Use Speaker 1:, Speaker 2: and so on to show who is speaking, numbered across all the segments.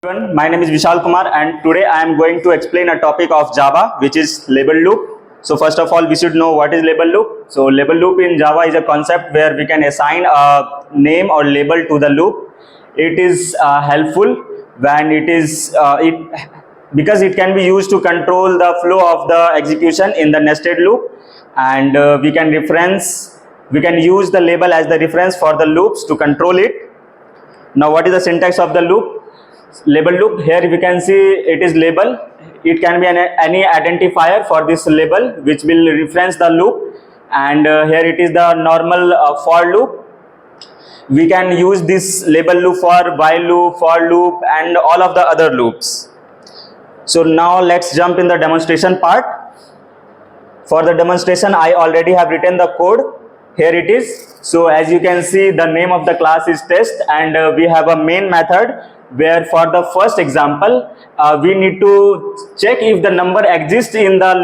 Speaker 1: Everyone, my name is Vishal Kumar and today I am going to explain a topic of Java which is label loop. So first of all we should know what is label loop. So label loop in Java is a concept where we can assign a name or label to the loop. It is helpful when it is because it can be used to control the flow of the execution in the nested loop, and we can use the label as the reference for the loops to control it. Now what is the syntax of the loop? Label loop, here we can see it is label. It can be any identifier for this label which will reference the loop, and here it is the normal for loop. We can use this label loop for while loop, for loop and all of the other loops. So now let's jump in the demonstration part. For the demonstration I already have written the code. Here it is. So as you can see, the name of the class is test, and we have a main method where for the first example we need to check if the number exists in the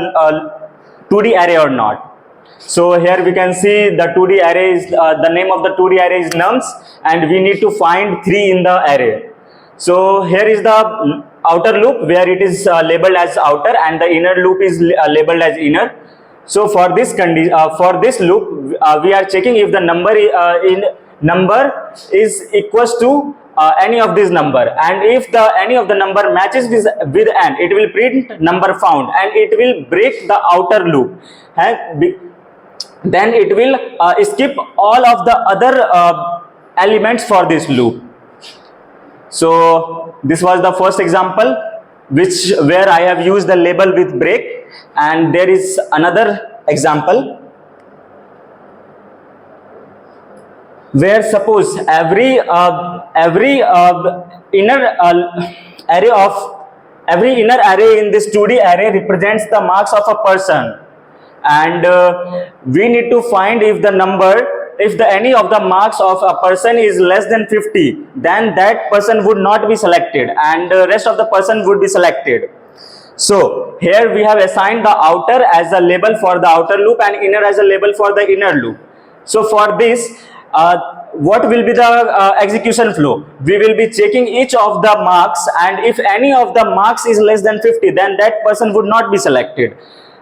Speaker 1: 2D array or not. So here we can see the 2D array is the name of the 2D array is nums, and we need to find 3 in the array. So here is the outer loop where it is labeled as outer, and the inner loop is labeled as inner. So for this loop we are checking if the number is equals to any of this number, and if any of the number matches with n, it will print number found and it will break the outer loop, and then it will skip all of the other elements for this loop. So this was the first example where I have used the label with break, and there is another example where suppose every inner array in this 2D array represents the marks of a person, and we need to find if any of the marks of a person is less than 50, then that person would not be selected and the rest of the person would be selected. So here we have assigned the outer as a label for the outer loop and inner as a label for the inner loop. So for this, what will be the execution flow? We will be checking each of the marks, and if any of the marks is less than 50, then that person would not be selected.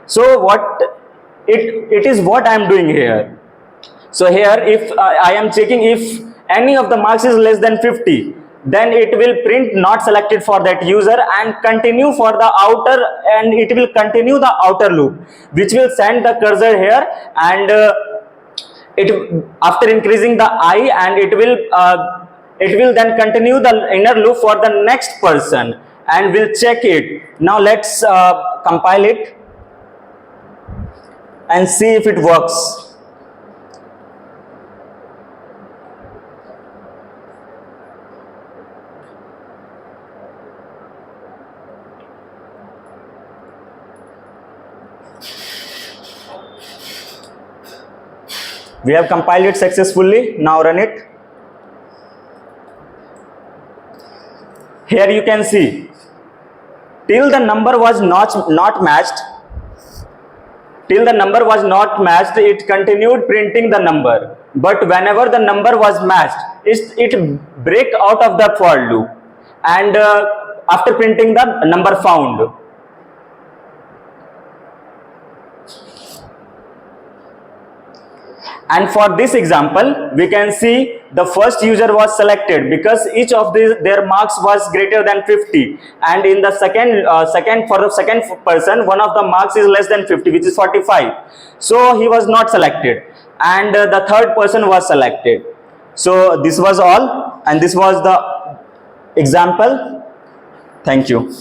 Speaker 1: So it is what I am doing here. So here if I am checking if any of the marks is less than 50, then it will print not selected for that user and continue for the outer, and it will continue the outer loop, which will send the cursor here, and after increasing the I, and it will then continue the inner loop for the next person, and we'll check it. Now let's compile it and see if it works. We have compiled it successfully. Now run it. Here you can see till the number was not matched. Till the number was not matched, it continued printing the number. But whenever the number was matched, it break out of the for loop, and after printing the number found. And for this example, we can see the first user was selected because each of their marks was greater than 50, and in the for the second person, one of the marks is less than 50, which is 45. So he was not selected, and the third person was selected. So this was all, and this was the example. Thank you.